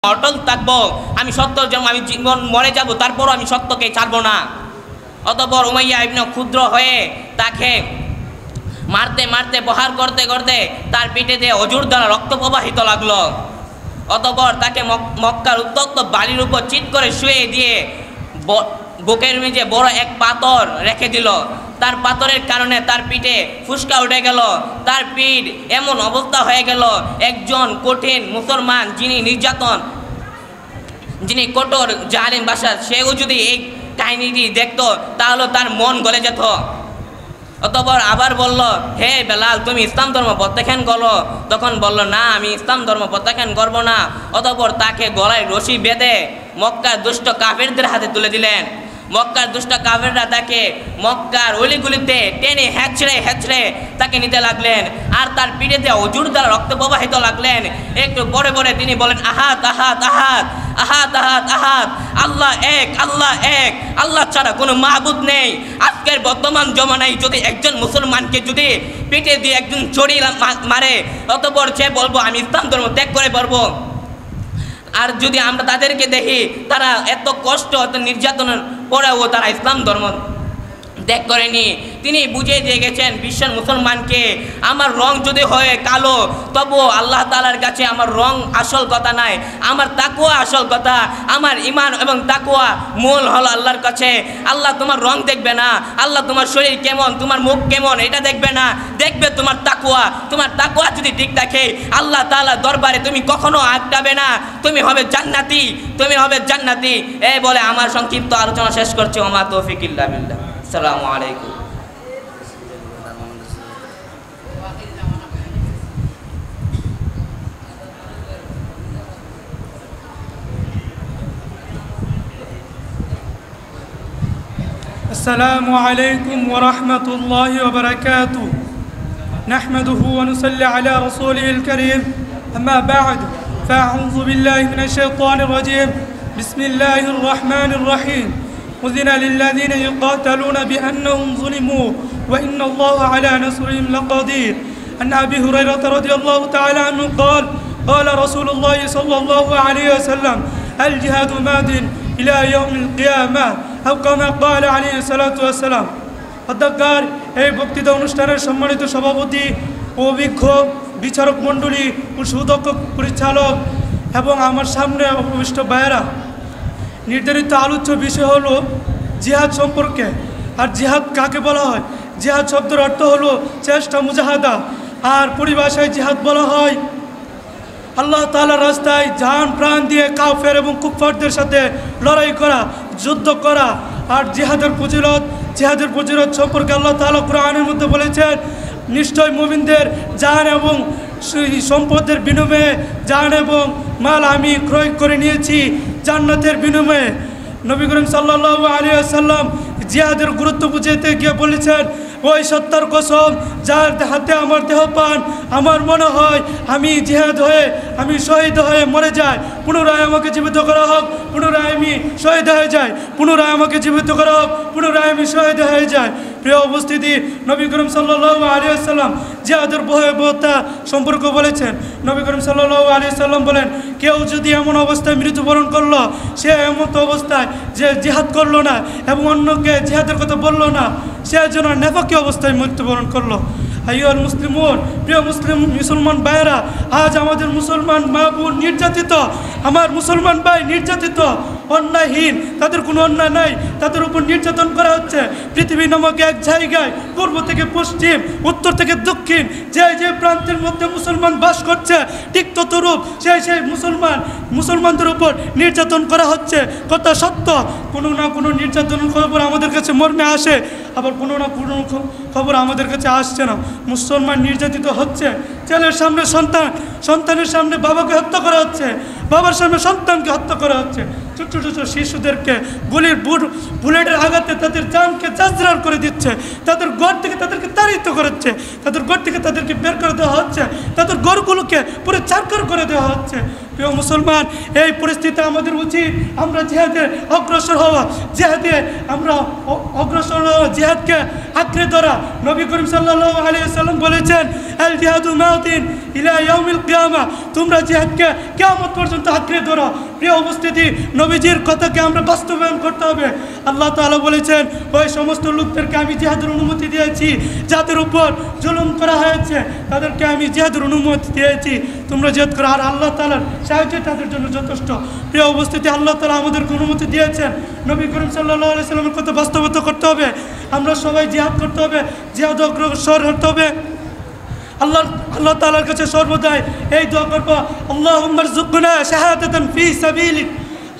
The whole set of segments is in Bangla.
অটল থাকবো, আমি সত্যর জন্য আমি জীবন মরে যাব, তারপরও আমি সত্যকে ছাড়বো না। অতঃপর উমাইয়া ইবনে ক্ষুদ্র হয়ে তাকে মারতে মারতে প্রহার করতে করতে তার পিঠে দিয়ে অজুর দ্বারা রক্ত প্রবাহিত লাগলো। অতঃপর তাকে মক্কার উত্তপ্ত বালির উপর চিৎ করে শুয়ে দিয়ে বুকের নিচে বড় এক পাথর রেখে দিল। তার পাথরের কারণে তার পিঠে ফুসকা উঠে গেল, তার পিঠ এমন অবস্থা হয়ে গেল একজন কঠিন মুসলমান যিনি কঠোর জালিম বাদশা, সেও যদি এই কাহিনীটি দেখতো তাহলে তার মন গলে যেত। অতঃপর আবার বলল, হে বেলাল, তুমি ইসলাম ধর্ম প্রত্যাখ্যান করো। তখন বলল, না, আমি ইসলাম ধর্ম প্রত্যাখ্যান করব না। অতঃপর তাকে গলায় রশি বেঁধে মক্কার দুষ্ট কাফেরদের হাতে তুলে দিলেন। মক্কার দুষ্ট কাফেররা তাকে মক্কার অলিগুলিতে টেনে হেঁচড়ে হেঁচড়ে তাকে নিতে লাগলেন, আর তার পিঠেতে অজুর দ্বারা রক্ত প্রবাহিত লাগলেন। একটু পরে পরে তিনি বলেন, আহাদ আহাদ আহাদ আহাদ আহাদ আহাদ, আল্লাহ এক, আল্লাহ এক, আল্লাহ ছাড়া কোনো মাহবুদ নেই। আজকের বর্তমান জমানায় যদি একজন মুসলমানকে যদি পিঠে দিয়ে একজন ছড়ি মারে, অতঃপর সে বলবো আমি ইসলাম ধর্ম ত্যাগ করে পারবো। আর যদি আমরা তাদেরকে দেখি তারা এত কষ্ট এত নির্যাতনের পরেও তারা ইসলাম ধর্ম ত্যাগ করেনি। তিনি বুঝিয়ে দিয়ে গেছেন বিশ্বের মুসলমানকে, আমার রং যদি হয় কালো, তবুও আল্লাহ তাআলার কাছে আমার রং আসল কথা নাই, আমার তাকওয়া আসল কথা। আমার ঈমান এবং তাকওয়া মূল হলো আল্লাহর কাছে। আল্লাহ তোমার রং দেখবে না, আল্লাহ তোমার শরীর কেমন, তোমার মুখ কেমন, এটা দেখবে না, দেখবে তোমার তাকওয়া। তোমার তাকওয়া যদি ঠিক থাকে, আল্লাহ তাআলা দরবারে তুমি কখনো আটকাবে না, তুমি হবে জান্নাতি, তুমি হবে জান্নাতি। এই বলে আমার সংক্ষিপ্ত আলোচনা শেষ করছি। ওমা তৌফিক ইল্লা বিল্লাহ। আসসালামু আলাইকুম। السلام عليكم ورحمة الله وبركاته. نحمده ونصلي على رسوله الكريم. أما بعد فأعوذ بالله من الشيطان الرجيم. بسم الله الرحمن الرحيم. أذن للذين يقاتلون بأنهم ظلموا وإن الله على نصرهم لقدير. عن أبي هريرة رضي الله تعالى عنه قال قال رسول الله صلى الله عليه وسلم الجهاد ماد إلى يوم القيامة أو كما قال عليه الصلاة والسلام. অধ্যক্ষার এই বক্তৃতা অনুষ্ঠানের সম্মানিত সভাপতি, অভিজ্ঞ বিচারক মণ্ডলী ও সুদক্ষ পরিচালক এবং আমার সামনে উপবিষ্ট ভাইয়েরা, নির্ধারিত আলোচ্য বিষয় হলো জিহাদ সম্পর্কে। আর জিহাদ কাকে বলা হয়? জিহাদ শব্দের অর্থ হলো চেষ্টা, মুজাহাদা। আর পরিভাষায় জিহাদ বলা হয় আল্লাহ তাআলার রাস্তায় জান প্রাণ দিয়ে কাফের এবং কুফফারদের সাথে লড়াই করা, যুদ্ধ করা। আর জিহাদের ফজিলত সম্পর্কে আল্লাহ তাআলা কোরআনের মধ্যে বলেছেন, নিশ্চয় মুমিনদের জান এবং সম্পদের বিনিময়ে, জান এবং মাল আমি ক্রয় করে নিয়েছি জান্নাতের বিনিময়ে। নবী করিম সাল্লাল্লাহু আলাইহি ওয়াসাল্লাম জিহাদের গুরুত্ব বুঝাইতে গিয়ে বলেছেন, ওই সত্তার কসম যার হাতে আমার দেহ পান, আমার মনে হয় আমি জিহাদ হয়ে, আমি শহীদ হয়ে মরে যাই, পুনরায় আমাকে জীবিত করা হোক, পুনরায় আমি শহীদ হয়ে যাই, পুনরায় আমাকে জীবিত করা হোক, পুনরায় আমি শহীদ হয়ে যাই। প্রিয় উপস্থিতি, নবী করিম সাল্লাল্লাহু আলাইহি ওয়াসাল্লাম জিহাদের ভয়াবহতা সম্পর্কে বলেছেন। নবী করিম সাল্লাল্লাহু আলাইহি ওয়াসাল্লাম বলেন, কেউ যদি এমন অবস্থায় মৃত্যুবরণ করলো, সে এমন অবস্থায় যে জিহাদ করলো না এবং অন্যকে জিহাদের কথা বললো না, সে যেন নেফাকি অবস্থায় মৃত্যুবরণ করলো। আইয়ুহাল মুসলিমুন, প্রিয় মুসলমান ভাইয়েরা, আজ আমাদের মুসলমান মা বোন নির্যাতিত, আমার মুসলমান ভাই নির্যাতিত, অন্যায়হীন, তাদের কোনো অন্যায় নাই, তাদের উপর নির্যাতন করা হচ্ছে। পৃথিবী নামক এক জায়গায় পূর্ব থেকে পশ্চিম, উত্তর থেকে দক্ষিণ, যে প্রান্তের মধ্যে মুসলমান বাস করছে, ঠিক ততরূপ সেই মুসলমানদের উপর নির্যাতন করা হচ্ছে। কথা সত্য, কোনো না কোনো নির্যাতনের খবর আমাদের কাছে মর্মে আসে, আবার কোনো না কোনো খবর আমাদের কাছে আসছে না। মুসলমান নির্যাতিত হচ্ছে, ছেলের সামনে সন্তানের সামনে বাবাকে হত্যা করা হচ্ছে, বাবার সামনে সন্তানকে হত্যা করা হচ্ছে, ছোট ছোট শিশুদেরকে বুলেটের আঘাতে তাদের জানকে জাজরার করে দিচ্ছে, তাদের ঘর থেকে তাদেরকে তাড়িত করাচ্ছে, তাদের ঘর থেকে তাদেরকে বের করে দেওয়া হচ্ছে, তাদের ঘরগুলোকে পুরো চারকার করে দেওয়া হচ্ছে। প্রিয় মুসলমান, এই পরিস্থিতি আমাদের উচিত আমরা জিহাদে অগ্রসর হওয়া, জিহাদকে আঁকড়ে ধরা। নবী করিম সাল্লাল্লাহু আলাইহি ওয়াসাল্লাম বলেছেন, আল জিহাদু মাউতিন ইলা ইয়াউমিল কিয়ামা, তোমরা জিহাদকে কিয়ামত পর্যন্ত পর্যন্ত আঁকড়ে ধরো। প্রিয় উপস্থিতি, নবীজির কথাকে আমরা বাস্তবায়ন করতে হবে। আল্লাহ তাআলা বলেছেন, ওই সমস্ত লোকদেরকে আমি জিহাদের অনুমতি দিয়েছি যাদের উপর জুলুম করা হয়েছে, তাদেরকে আমি জিহাদের অনুমতি দিয়েছি, তোমরা জিহাদ করো। আর আল্লাহ তাআলার সাহায্য তাদের জন্য যথেষ্ট। প্রিয় উপস্থিতি, আল্লাহ তাআলা আমাদেরকে অনুমতি দিয়েছেন, নবী করিম সাল্লাল্লাহু আলাইহি সাল্লামের কথা বাস্তবায়িত করতে হবে। আমরা সবাই জিহাদ করতে হবে, জিহাদ অগ্রসর হতে হবে। আল্লাহ তাআলার কাছে সর্বদাই এই দোয়া করবো, আল্লাহুম্মা রযুকনা শাহাদাতান ফি সাবিলিক,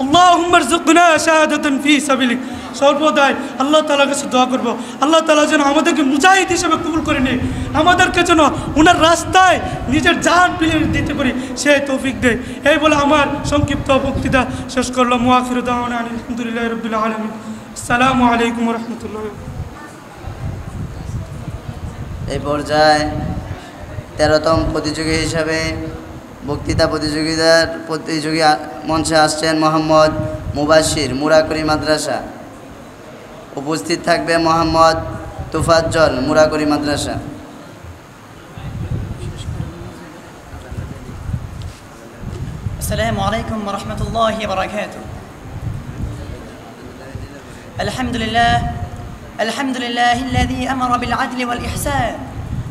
আল্লাহুম্মা রযুকনা শাহাদাতান ফি সাবিলিক। সর্বদাই আল্লাহ তাআলার কাছে দোয়া করবো, আল্লাহ তাআলা যেন আমাদেরকে মুজাহিদ হিসেবে কবুল করে নেয়, আমাদেরকে যেন ওনার রাস্তায় নিজের জান বিলিয়ে দিতে পারি, সেই তৌফিক দেয়। এই বলে আমার সংক্ষিপ্ত বক্তৃতা শেষ করলাম। ওয়া আখিরু দাওয়ানা আলহামদুলিল্লাহি রাব্বিল আলামিন। আসসালামু আলাইকুম ওয়া রাহমাতুল্লাহি। এই পর্যায়ে 13তম প্রতিযোগী হিসাবে বক্তৃতা প্রতিযোগী মঞ্চে আসছেন মোহাম্মদ মুবাশির, মুরাকরি মাদ্রাসা। উপস্থিত থাকবে মোহাম্মদ তুফাজ্জল, মুরাকরি মাদ্রাসা। السلام عليكم ورحمة الله وبركاته. الحمد لله الذي أمر بالعدل والإحسان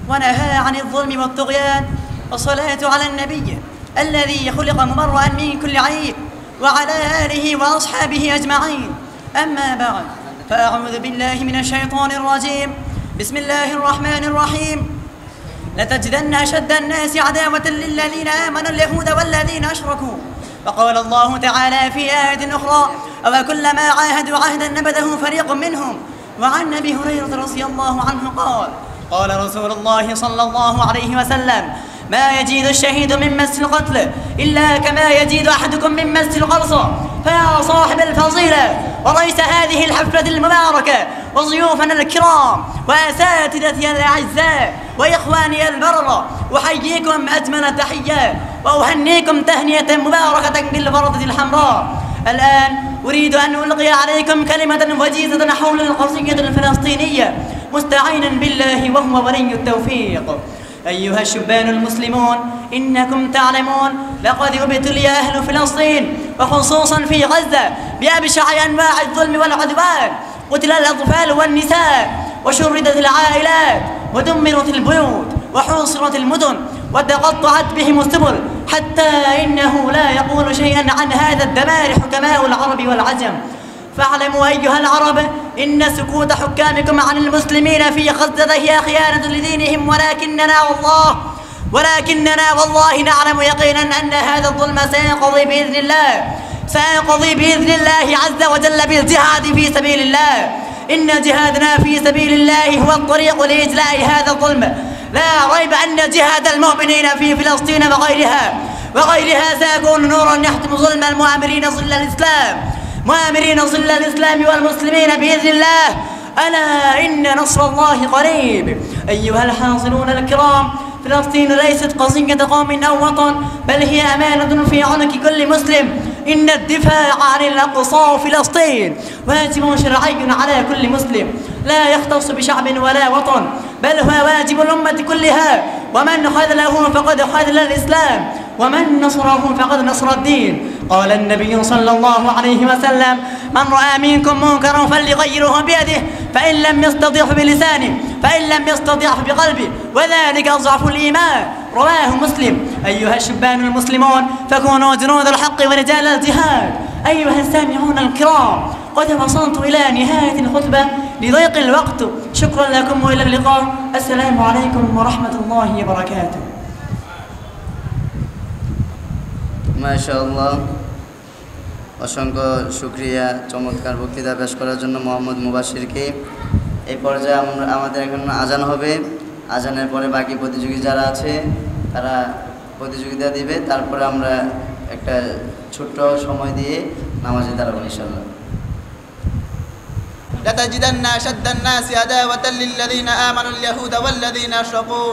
ونهى عن الظلم والطغيان، والصلاة على النبي الذي خلق مبرأ من كل عيب وعلى آله وأصحابه أجمعين. أما بعد، فأعوذ بالله من الشيطان الرجيم. بسم الله الرحمن الرحيم. لتجدن أشد الناس عداوة للذين آمنوا اليهود والذين أشركوا. وقال الله تعالى في آية أخرى، أوكلما عاهدوا عهدا نبذه فريق منهم. وعن أبي هريرة رضي الله عنه قال قال رسول الله صلى الله عليه وسلم، ما يجيد الشهيد من مس القتل إلا كما يجيد أحدكم من مس القرصة. فيا صاحب الفضيلة ورئيس هذه الحفلة المباركة وضيوفنا الكرام وأساتذتي الأعزاء وإخواني البررة، أحييكم أجمل التحيات وأهنيكم تهنئة مباركة بالبردة الحمراء. الآن أريد أن ألقي عليكم كلمة وجيزة حول القضية الفلسطينية مستعينا بالله وهو ولي التوفيق. أيها الشبان المسلمون، إنكم تعلمون لقد ابتلي أهل فلسطين وخصوصا في غزة بأبشع أنواع الظلم والعدوان. قتل الأطفال والنساء، وشردت العائلات، ودمرت البيوت، وحوصرت المدن، وتقطعت بهم السبل، حتى إنه لا يقول شيئا عن هذا الدمار حكماء العرب والعجم. فاعلموا أيها العرب إن سكوت حكامكم عن المسلمين في غزة هي خيانة لدينهم، ولكننا والله نعلم يقينا أن هذا الظلم سينقضي بإذن الله عز وجل بالجهاد في سبيل الله. إن جهادنا في سبيل الله هو الطريق لإجلاء هذا الظلم. لا ريب أن جهاد المؤمنين في فلسطين وغيرها سيكون نورا يحتم ظلم المؤامرين ظل الإسلام والمسلمين بإذن الله. ألا إن نصر الله قريب. أيها الحاضرون الكرام، فلسطين ليست قضية قوم أو وطن، بل هي أمانة في عنق كل مسلم. إن الدفاع عن الأقصى فلسطين واجب شرعي على كل مسلم، لا يختص بشعب ولا وطن، بل هو واجب الأمة كلها. ومن خذله فقد خذل الإسلام، ومن نصره فقد نصر الدين. قال النبي صلى الله عليه وسلم، من رأى منكم منكرا فليغيره بيده، فإن لم يستطع بلسانه، فإن لم يستطع بقلبه، وذلك أضعف الإيمان. رواه مسلم. أيها الشبان المسلمون، فكونوا جنود الحق ورجال الجهاد. أيها السامعون الكرام، قد وصلت إلى نهاية الخطبة لضيق الوقت. شكرا لكم وإلى اللقاء. السلام عليكم ورحمة الله وبركاته. মাশাআল্লাহ, অসংখ্য শুকরিয়া চমৎকার বক্তৃতা পেশ করার জন্য মোহাম্মদ মুবাশিরকে। এই পর্যায়ে আমাদের এখন আজান হবে। আজানের পরে বাকি প্রতিযোগী যারা আছে তারা প্রতিযোগিতা দিবে, তারপরে আমরা একটা ছোট্ট সময় দিয়ে নামাজে দাঁড়াবো ইনশাআল্লাহ। لتجدن أشد الناس عداوة للذين آمنوا اليهود والذين أشركوا.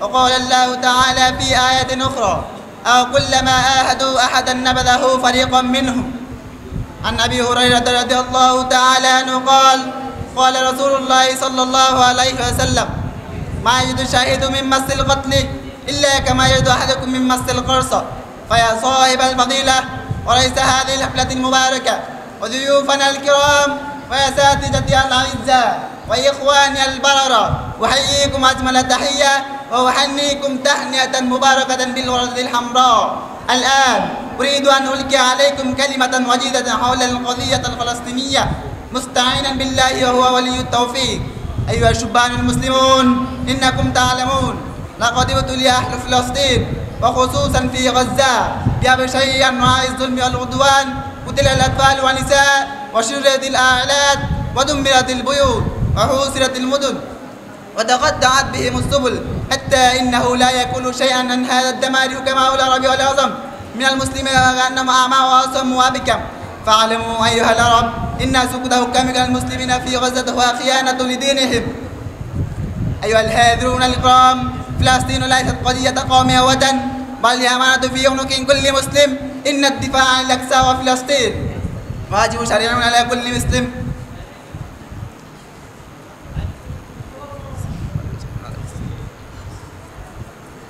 وقال الله تعالى في آية أخرى، أو كلما عاهدوا أحدا نبذه فريق منهم. عن أبي هريرة رضي الله تعالى عنه قال قال رسول الله صلى الله عليه وسلم، ما يجد الشاهد من مس القتل إلا كما يجد أحدكم من مس القرصة. فيا صاحب الفضيلة ورئيس هذه الحفلة المباركة وضيوفنا الكرام وأساتذتي الأعزاء وإخواني البررة، أحييكم أجمل تحية وأهنيكم تهنئة مباركة بالوردة الحمراء. الآن أريد أن ألقي عليكم كلمة وجيزة حول القضية الفلسطينية مستعينا بالله وهو ولي التوفيق. أيها الشبان المسلمون، إنكم تعلمون لقد ابتلي أهل فلسطين وخصوصا في غزة بأبشع أنواع الظلم والعدوان. قتل الأطفال والنساء وشردت الأعلاد ودمرت البيوت وحوصرت المدن وتقطعت بهم السبل، حتى إنه لا يكون شيئا عن هذا الدمار كما هو العربي والأعظم من المسلمين كأنهم أعمى وأصم وأبكم. فاعلموا أيها العرب إن سقوط حكام المسلمين في غزة هو خيانة لدينهم. أيها الحاضرون الكرام، فلسطين ليست قضية قوم وطن، بل هي أمانة في عنق كل مسلم. إن الدفاع عن الأقصى وفلسطين واجب شرعي على كل مسلم.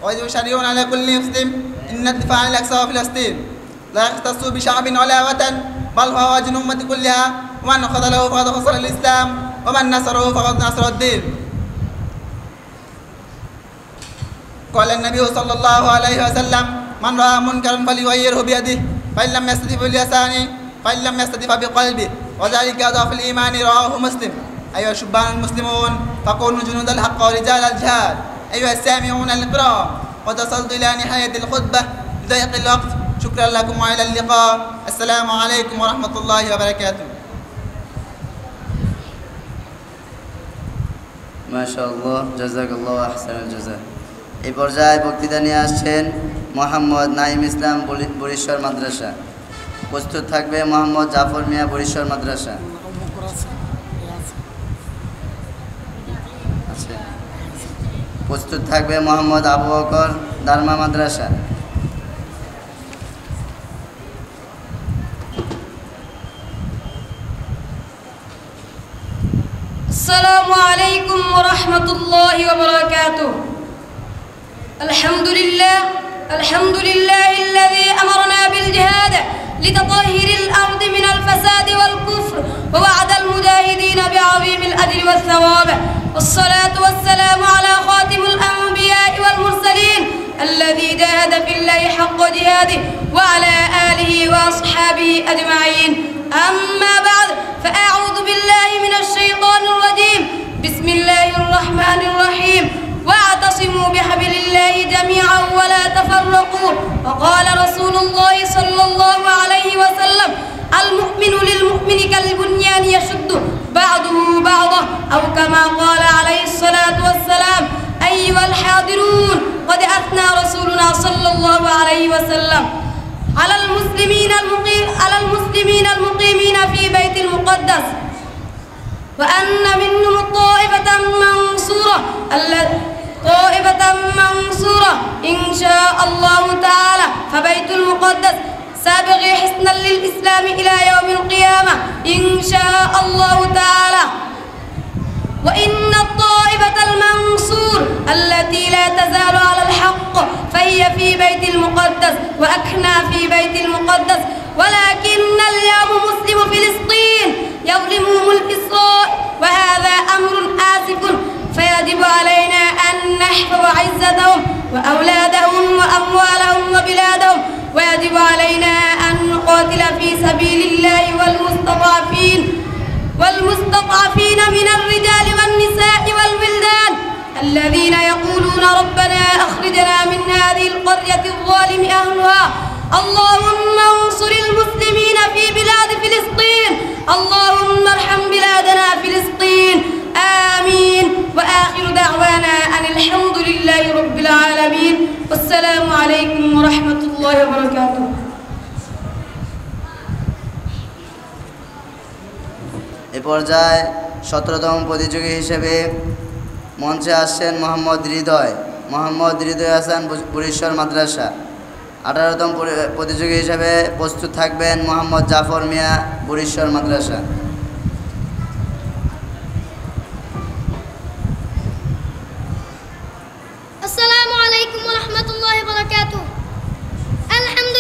واجب شرعي على كل مسلم. إن الدفاع عن الأقصى وفلسطين لا يختص بشعب ولا وطن، بل هو واجب الأمة كلها. ومن خذله فقد خسر الإسلام، ومن نصره فقد نصر الدين. قال النبي صلى الله عليه وسلم: من رأى منكرا فليغيره بيده، فإن لم يستطع بلسانه، فإن لم يستطع بقلبه، وذلك أضعف الإيمان. رواه مسلم. أيها الشبان المسلمون، فكونوا جنود الحق ورجال الجهاد. أيها السامعون الكرام، وتصلت إلى نهاية الخطبة بضيق الوقت. شكرا لكم وإلى اللقاء. السلام عليكم ورحمة الله وبركاته. মাশাআল্লাহ, জাযাকাল্লাহু আহসানুল জাযা। এই পর্যায়ে বক্তৃতা নিয়ে আসছেন মোহাম্মদ নাঈম ইসলাম, বরিশ্বর মাদ্রাসা। প্রস্তুত থাকবে মোহাম্মদ জাফর মিয়া, বরিশ্বর মাদ্রাসা। প্রস্তুত থাকবে মোহাম্মদ আবু বকর, দারমা মাদ্রাসা। السلام عليكم ورحمة الله وبركاته. الحمد لله الذي أمرنا بالجهاد لتطهير الأرض من الفساد والكفر، ووعد المجاهدين بعظيم الأجر والثواب. والصلاة والسلام على خاتم الأنبياء والمرسلين الذي جاهد في الله حق جهاده، وعلى آله وأصحابه أجمعين. أما بعد، فأعوذ بالله من الشيطان الرجيم. بسم الله الرحمن الرحيم. واعتصموا بحبل الله جميعا ولا تفرقوا. وقال رسول الله صلى الله عليه وسلم: المؤمن للمؤمن كالبنيان يشد بعضه بعضه، أو كما قال عليه الصلاة والسلام. أيها الحاضرون، قد أثنى رسولنا صلى الله عليه وسلم على المسلمين المقيمين في بيت المقدس، وأن منهم طائفة منصورة إن شاء الله تعالى. فبيت المقدس سابغي حسنا للإسلام إلى يوم القيامة إن شاء الله تعالى. وإن الطائفة المنصور التي لا تزال على الحق فهي في بيت المقدس، وأكنا في بيت المقدس. ولكن اليوم مسلم فلسطين يظلمهم الإسراء، وهذا أمر آسف. فيجب علينا أن نحفظ عزتهم وأولادهم وأموالهم وبلادهم، ويجب علينا أن نقاتل في سبيل الله والمستضعفين من الرجال والنساء والولدان الذين يقولون: ربنا أخرجنا من هذه القرية الظالم أهلها. اللهم انصر المسلمين في بلاد فلسطين. اللهم ارحم بلادنا فلسطين. آمين. وآخر دعوانا أن الحمد لله رب العالمين، والسلام عليكم ورحمة الله وبركاته. এ পর্যায়ে 17তম প্রতিযোগী হিসেবে মঞ্চে আসছেন মোহাম্মদ হৃদয় হাসান, বরিশ্বর মাদ্রাসা। 18তম প্রতিযোগী হিসেবে প্রস্তুত থাকবেন মোহাম্মদ জাফর মিয়া, বরিশ্বর মাদ্রাসা। السلام عليكم ورحمة الله وبركاته. الحمد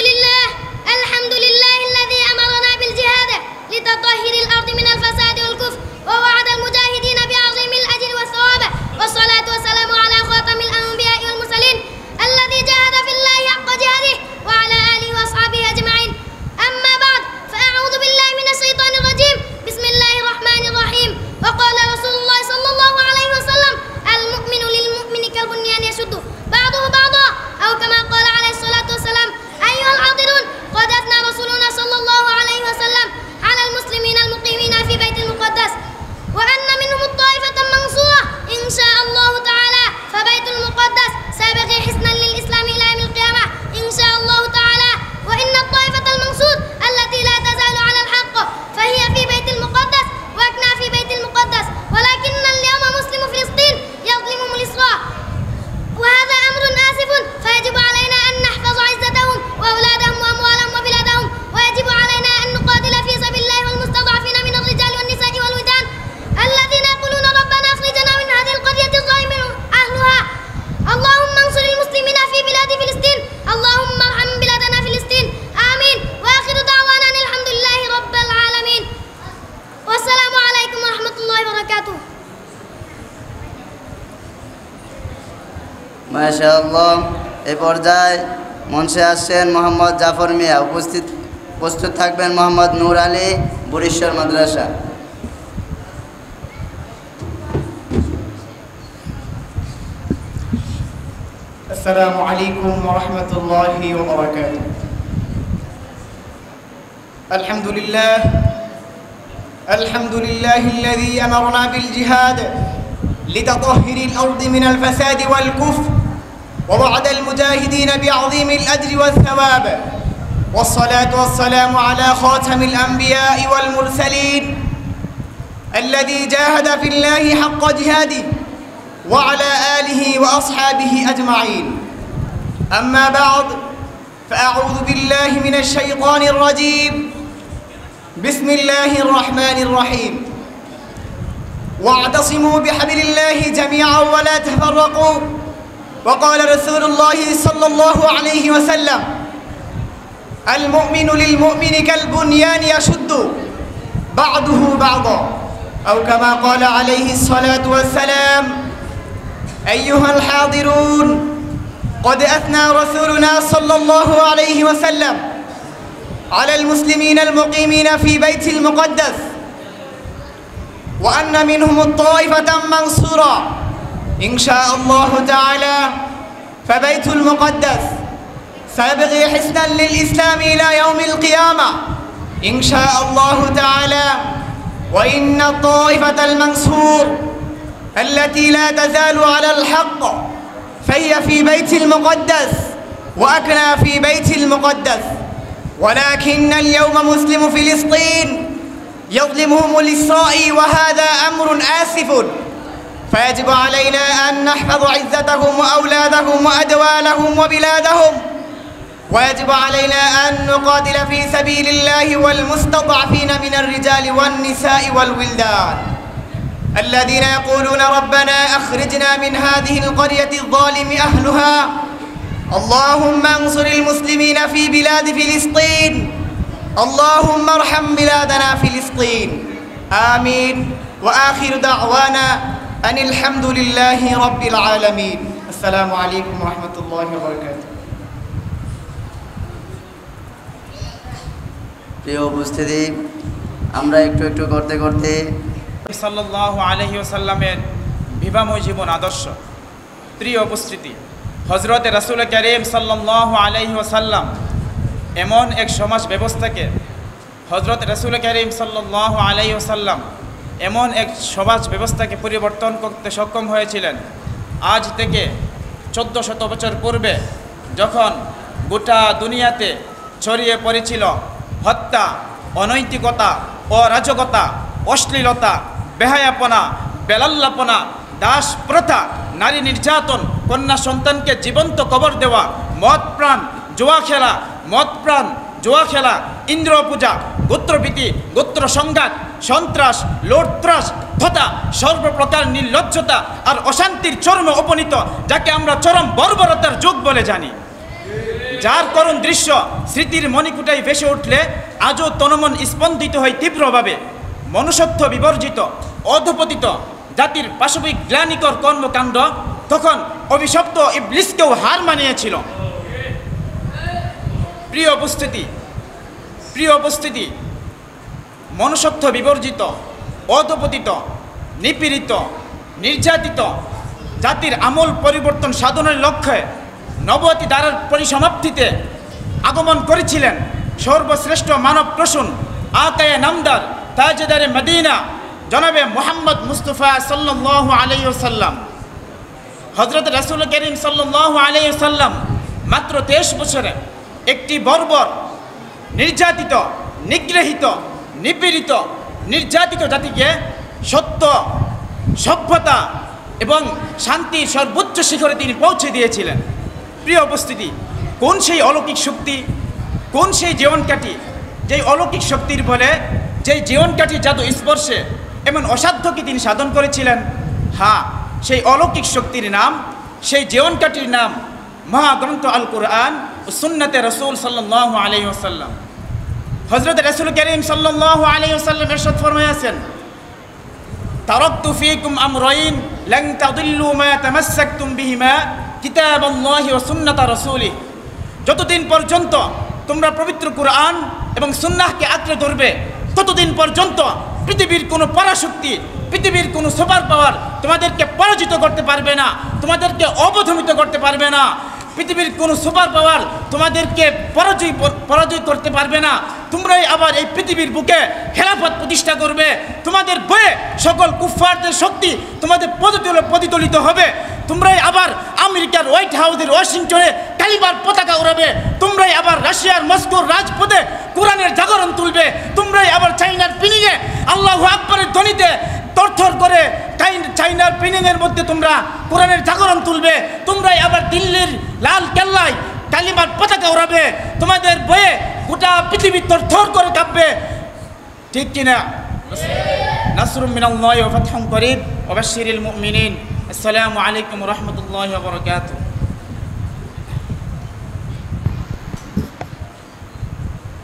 মাশাআল্লাহ। এই পর্যায়ে মঞ্চে আসছেন মোহাম্মদ জাফর মিয়া, প্রস্তুত থাকবেন মোহাম্মদ নূর আলী, বুড়িশ্বর মাদ্রাসা। السلام عليكم ورحمة الله وبركاته. الحمد لله الذي أمرنا بالجهاد لتطهير الأرض من الفساد والكفر، ووعد المجاهدين بعظيم الأجر والثواب، والصلاة والسلام على خاتم الأنبياء والمرسلين الذي جاهد في الله حق جهاده وعلى آله وأصحابه أجمعين. أما بعد، فأعوذ بالله من الشيطان الرجيم. بسم الله الرحمن الرحيم. واعتصموا بحبل الله جميعا ولا تفرقوا. وقال رسول الله صلى الله عليه وسلم: المؤمن للمؤمن كالبنيان يشد بعضه بعضا، أو كما قال عليه الصلاة والسلام. أيها الحاضرون، قد أثنى رسولنا صلى الله عليه وسلم على المسلمين المقيمين في بيت المقدس، وأن منهم الطائفة منصورة إن شاء الله تعالى. فبيت المقدس سيبغي حسنا للإسلام إلى يوم القيامة إن شاء الله تعالى. وإن الطائفة المنصور التي لا تزال على الحق فهي في بيت المقدس، وأكنا في بيت المقدس. ولكن اليوم مسلم فلسطين يظلمهم الإسرائيلي، وهذا أمر آسف. فيجب علينا أن نحفظ عزتهم وأولادهم وأدوالهم وبلادهم، ويجب علينا أن نقاتل في سبيل الله والمستضعفين من الرجال والنساء والولدان الذين يقولون ربنا أخرجنا من هذه القرية الظالم أهلها. اللهم انصر المسلمين في بلاد فلسطين. اللهم ارحم بلادنا فلسطين. آمين. وآخر دعوانا أن الحمد لله رب العالمين. السلام عليكم ورحمة الله وبركاته. প্রিয় উপস্থিতি, আমরা একটু একটু করতে করতে সাল্লাল্লাহু আলাইহি ওয়াসাল্লামের বিবাহময় জীবন আদর্শ। প্রিয় উপস্থিতি, হযরতে রাসূল কারীম সাল্লাল্লাহু আলাইহি ওয়াসাল্লাম এমন এক সমাজ ব্যবস্থাকে হযরত রাসূল কারীম সাল্লাল্লাহু আলাইহি ওয়াসাল্লাম এমন এক সমাজ ব্যবস্থাকে পরিবর্তন করতে সক্ষম হয়েছিলেন। আজ থেকে 1400 বছর পূর্বে যখন গোটা দুনিয়াতে ছড়িয়ে পড়েছিল হত্যা, অনৈতিকতা, অরাজকতা, অশ্লীলতা, বেহায়াপনা, বেলাল্লাপনা, দাস প্রথা, নারী নির্যাতন, কন্যা সন্তানকে জীবন্ত কবর দেওয়া, মদ প্রাণ জুয়া খেলা, ইন্দ্র পূজা, গোত্রভীতি, গোত্র সংঘাত, সন্ত্রাস, লুটতরাস তথা সর্বপ্রকার নির্লজ্জতা আর অশান্তির চরমে উপনীত, যাকে আমরা চরম বর্বরতার যুগ বলে জানি। যার করুণ দৃশ্য স্মৃতির মণিকুটায় ভেসে উঠলে আজও তনমন স্পন্দিত হয় তীব্রভাবে। মনুষ্যত্ব বিবর্জিত, অধপতিত জাতির পাশবিক গ্লানিকর কর্মকাণ্ড তখন অভিশপ্ত ইবলিসকেও হার মানিয়েছিল। প্রিয় উপস্থিতি, মনুষ্যত্ব বিবর্জিত, অধপতিত, নিপীড়িত, নির্যাতিত জাতির আমূল পরিবর্তন সাধনের লক্ষ্যে নবুয়তি ধারার পরিসমাপ্তিতে আগমন করেছিলেন সর্বশ্রেষ্ঠ মানব প্রসূন আকায়ে নামদার তাজদারে মদিনা জনাবে মুহাম্মদ মুস্তাফা সাল্লাল্লাহু আলাইহি ওয়াসাল্লাম। হযরত রাসূল কারীম সাল্লাল্লাহু আলাইহি ওয়াসাল্লাম মাত্র 23 বছরে একটি বর্বর, নির্যাতিত, নিগৃহীত, নিপীড়িত, নির্যাতিত জাতিকে সত্য, সভ্যতা এবং শান্তির সর্বোচ্চ শিখরে তিনি পৌঁছে দিয়েছিলেন। প্রিয় উপস্থিতি, কোন সেই অলৌকিক শক্তি, কোন সেই জীবনকাঠি, যেই অলৌকিক শক্তির বলে, যেই জীবনকাঠি জাদু স্পর্শে এমন অসাধ্যকে তিনি সাধন করেছিলেন? হ্যাঁ, সেই অলৌকিক শক্তির নাম, সেই জীবনকাঠির নাম মহাগ্রন্থ আল কুরআন ও সুন্নতে রাসূল সাল্লাল্লাহু আলাইহি ওয়াসাল্লাম। হযরত রাসূল কারীম সাল্লাল্লাহু আলাইহি ওয়াসাল্লাম ইরশাদ ফরমায়াছেন, তারাকতু ফীকুম আমরাইন লান তাদিল্লু মা তামাসসাকতুম বিহিমা কিতাবাল্লাহি ওয়া সুন্নাতা রাসূলি। যতদিন পর্যন্ত তোমরা পবিত্র কুরআন এবং সুন্নাহকে আঁকড়ে ধরবে, ততদিন পর্যন্ত পৃথিবীর কোনো পরাশক্তি, পৃথিবীর কোনো সুপার পাওয়ার তোমাদেরকে পরাজিত করতে পারবে না, তোমাদেরকে অবদমিত করতে পারবে না। পৃথিবীর কোনো সুপার পাওয়ার তোমাদেরকে পরাজয় করতে পারবে না। তোমরাই আবার এই পৃথিবীর বুকে খেলাফত প্রতিষ্ঠা করবে। তোমাদের বয়ে সকল কুফফারদের শক্তি তোমাদের প্রতিফলিত হবে। তোমরাই আবার আমেরিকার হোয়াইট হাউসের ওয়াশিংটনে কালিমার পতাকা উড়াবে। তোমরাই আবার রাশিয়ার মস্কোর রাজপথে কোরআনের জাগরণ তুলবে। তোমরাই আবার চাইনার পিনিংয়ে আল্লাহু আকবারের ধ্বনিতে তরথর করে চাইনার পিনিংয়ের মধ্যে তোমরা কোরআনের জাগরণ তুলবে। তোমরাই আবার দিল্লির লাল কেল্লায় কালিমার পতাকা উড়াবে। তোমাদের বয়ে গোটা পৃথিবী তরথর করে কাঁপবে, ঠিক কিনা? নাসরুম মিনাল্লাহি ওয়া ফাতহুন করিব ওয়া বাশশিরিল মুমিনিন। আসসালামু আলাইকুম ওয়া রাহমাতুল্লাহি ওয়া বারাকাতুহু।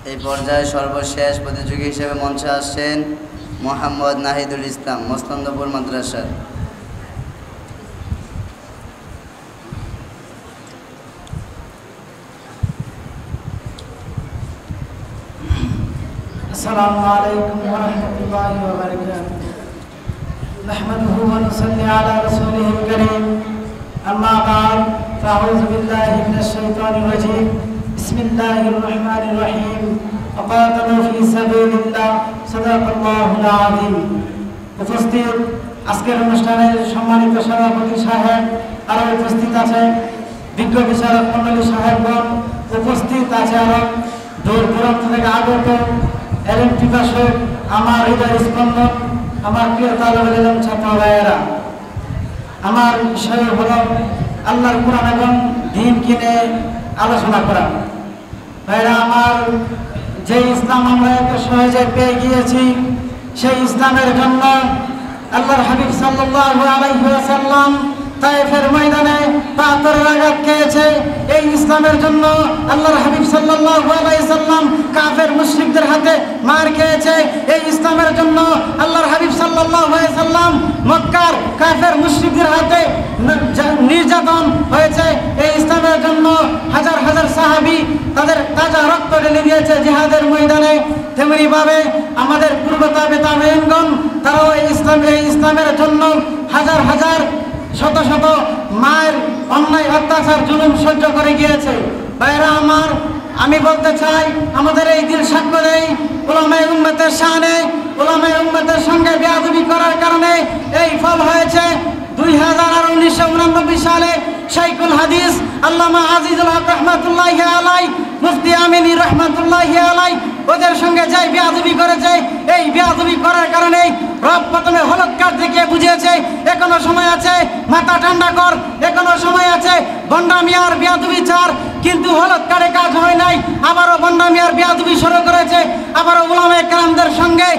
এই পর্যায়ে সর্বশেষ প্রতিযোগী হিসেবে মঞ্চে আসছেন মোহাম্মদ নাহিদুল ইসলাম, মস্তন্দপুর মাদ্রাসা। السلام عليكم ورحمة الله وبركاته. نحمده ونصلي على رسوله الكريم. أما بعد فأعوذ بالله من الشيطان الرجيم. بسم الله الرحمن الرحيم. وقاتلوا في سبيل الله. صدق الله العظيم. উপস্থিত আজকের অনুষ্ঠানের সম্মানিত সভাপতি সাহেব, আরো উপস্থিত আছে বিজ্ঞ বিচারক মণ্ডলী সাহেবগণ, উপস্থিত আছে আরো দূর দূরান্ত থেকে আগত এলএম পিপাসক, আমার হৃদয় স্পন্দন, আমার প্রিয় তালেবে ইলম ছাত্র ভাইয়েরা। আমার বিষয় হলো আল্লাহর কোরআন এবং দ্বীন কিনে আলোচনা করা। ভাইরা আমার, যে ইসলাম আমরা এত সহজে পেয়ে গিয়েছি, সেই ইসলামের জন্য আল্লাহর হাবিব সাল্লাল্লাহু আলাইহি ওয়াসাল্লাম তায়েফের ময়দানে পাথরের আঘাত খেয়েছে। এই ইসলামের জন্য আল্লাহর হাবিব সাল্লাল্লাহু আলাইহি সাল্লাম কাফের মুশরিকদের হাতে মার খেয়েছে। এই ইসলামের জন্য আল্লাহর হাবিব সাল্লাল্লাহু আলাইহি সাল্লাম মক্কার কাফের মুশরিকদের হাতে নির্যাতন হয়েছে। এই ইসলামের জন্য হাজার হাজার সাহাবী তাদের তাজা রক্ত ঢেলে দিয়েছে জিহাদের ময়দানে। তেমনিভাবে আমাদের পূর্ব তাবেঈনগণ তারাও এই ইসলামের জন্য হাজার হাজার শত শত মায়ের অন্যায় অত্যাচার জুলুম সহ্য করে গিয়েছে। ভাইরা আমার, আমি বলতে চাই, আমাদের এই দিল সাক্ষ্য দেই উলামায়ে উম্মতের শানে, উলামায়ে উম্মতের সঙ্গে বেয়াদবি করার কারণে এই ফল হয়েছে। 1989 সালে শাইখুল হাদিস আল্লামা আজিজুল হক রহমাতুল্লাহি আলাইহি, মুফতি আমিনী রহমাতুল্লাহি আলাইহি ওদের সঙ্গে যাই বেয়াদবি করেছে। এই বেয়াদবি করার কারণে রব প্রথমে হলুদ কার্ড দেখিয়ে বুঝিয়েছে এখনো সময় আছে, মাথা ঠান্ডা কর, এখনো সময় আছে, বন্ডামি আর বেয়াদবি ছাড়। কিন্তু হলুদ কার্ডে কাজ হয় নাই, আবারও বন্ডামি আর বেয়াদবি শুরু করেছে, আবারও উলামায়ে কেরামদের সঙ্গে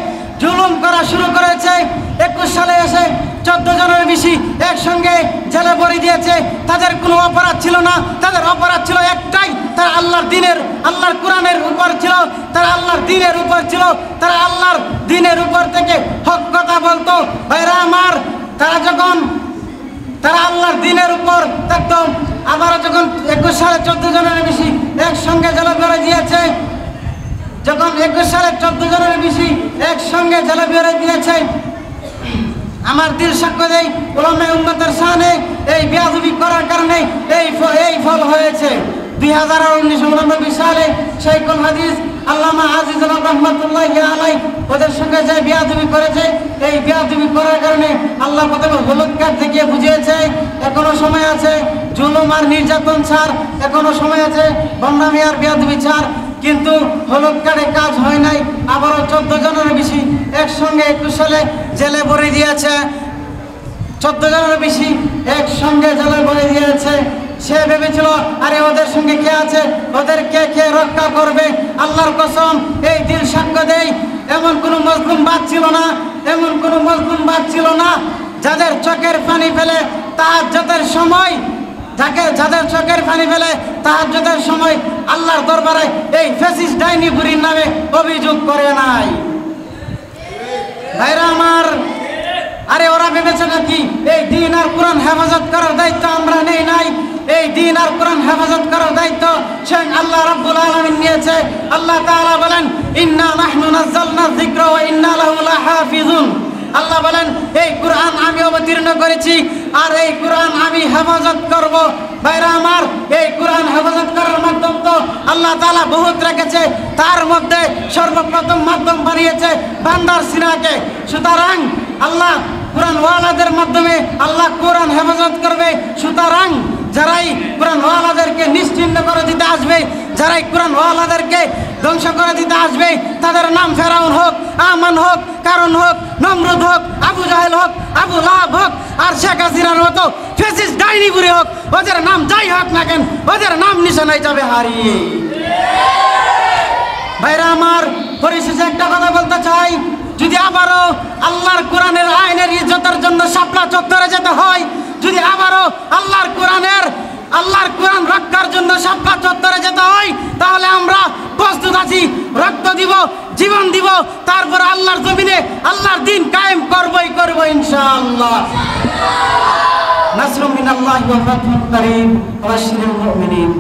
জুলুম করা শুরু করেছে। 21 সালে এসে 14 জনের বেশি একসঙ্গে জেলে ভরে দিয়েছে। তাদের কোনো অপরাধ ছিল না, তাদের অপরাধ ছিল একটাই, তারা আল্লাহর কোরআনের উপর ছিল, তারা আল্লাহর দ্বীনের উপর ছিল, তারা আল্লাহর দ্বীনের উপর থেকে হক কথা বলতো। ভাইরা আমার, তারা আল্লাহর দ্বীনের উপর থাকতো। আবারও যখন 21 সালে 14 জনের বেশি একসঙ্গে জেলে ভরে দিয়েছে, যখন 21 সালে 14 জনের বেশি একসঙ্গে জেলে ভরে দিয়েছে, আমার দিল সাক্ষ্য দেই উলামায়ে উম্মতের শানে এই বেয়াদবি করার কারণে এই ফল হয়েছে। 1989 সালে শাইখুল হাদিস আল্লামা আজিজুল হক রহমাতুল্লাহি আলাইহি ওদের সঙ্গে যে বেয়াদবি করেছে, এই বেয়াদবি করার কারণে আল্লাহ প্রথমে হলুদ কার্ড দেখিয়ে বুঝিয়েছে এখনো সময় আছে, জুলুম আর নির্যাতন ছাড়, এখনো সময় আছে, বন্ডামি আর বেয়াদবি ছাড়। কিন্তু হলুদ কার্ডে কাজ হয় নাই, আবারও 14 জনের বেশি একসঙ্গে 21 সালে জেলে ভরে দিয়েছে। 14 জনের বেশি একসঙ্গে জেলে ভরে দিয়েছে। সে ভেবেছিল আরে ওদের সঙ্গে কে আছে, ওদেরকে কে রক্ষা করবে। আল্লাহর কসম, এই দিল সাক্ষ্য দেই এমন কোনো মজলুম বাদ ছিল না, এমন কোনো মজলুম বাদ ছিল না যাদের চোখের পানি ফেলে তাহাজ্জুদের সময়, যাদের চোখের পানি ফেলে তাহাজ্জুদের সময় আল্লাহর দরবারে এই ফ্যাসিস্ট ডাইনি বুড়ির নামে অভিযোগ করে নাই। ভাইরা আমার, আরে ওরা ভেবেছে নাকি এই দ্বীন আর কোরআন হেফাজত করার দায়িত্ব আমরা নেই নাই? এই দিন আর কোরআন হেফাজত করার দায়িত্ব স্বয়ং আল্লাহ রাব্বুল আলামিন নিয়েছে। আল্লাহ তাআলা বলেন, ইন্না নাহনু নাযালনা যিকরা ওয়া ইন্না লাহু লাহাফিজুন। আল্লাহ বলেন, এই কোরআন আমি অবতীর্ণ করেছি আর এই কোরআন আমি হেফাজত করব। ভাইরা আমার, এই কোরআন হেফাজত করার মাধ্যম তো আল্লাহ তাআলা বহুত রেখেছে, তার মধ্যে সর্বপ্রথম মাধ্যম বানিয়েছে বান্দার সিনাকে। সুতরাং আল্লাহ কোরআন ওয়ালাদের মাধ্যমে আল্লাহ কোরআন হেফাজত করবে। সুতরাং যারাই কোরআন ওয়ালাদেরকে নিশ্চিহ্ন করে দিতে আসবে, যারাই কোরআন ওয়ালাদেরকে ধ্বংস করে দিতে আসবে, তাদের নাম ফেরাউন হোক, আমান হোক, কারণ হোক, নমরুদ হোক, আবু জাহেল হোক, আবু লাহাব হোক, আর শেখ হাসিনার মতো ফ্যাসিস্ট ডাইনিবুরি হোক, ওদের নাম যাই হোক না কেন, ওদের নাম নিশানায় যাবে হারিয়ে। ভাইরা আমার, পরিশেষে একটা কথা বলতে চাই, যদি আবারও আল্লাহর কোরআনের আইনের ইজ্জতের জন্য শাপলা চত্বরে যেতে হয়, যদি আবারও আল্লাহর কোরআন রক্ষার জন্য শাপলা চত্বরে যেতে হয়, তাহলে আমরা প্রস্তুত আছি, রক্ত দিব, জীবন দিব, তারপর আল্লাহর জমিনে আল্লাহর দিন কায়েম করব ইনশাআল্লাহ। নাসরুম মিনাল্লাহি ওয়া ফাতহুন কারীম ওয়া বাশশিরিল মুমিনিন।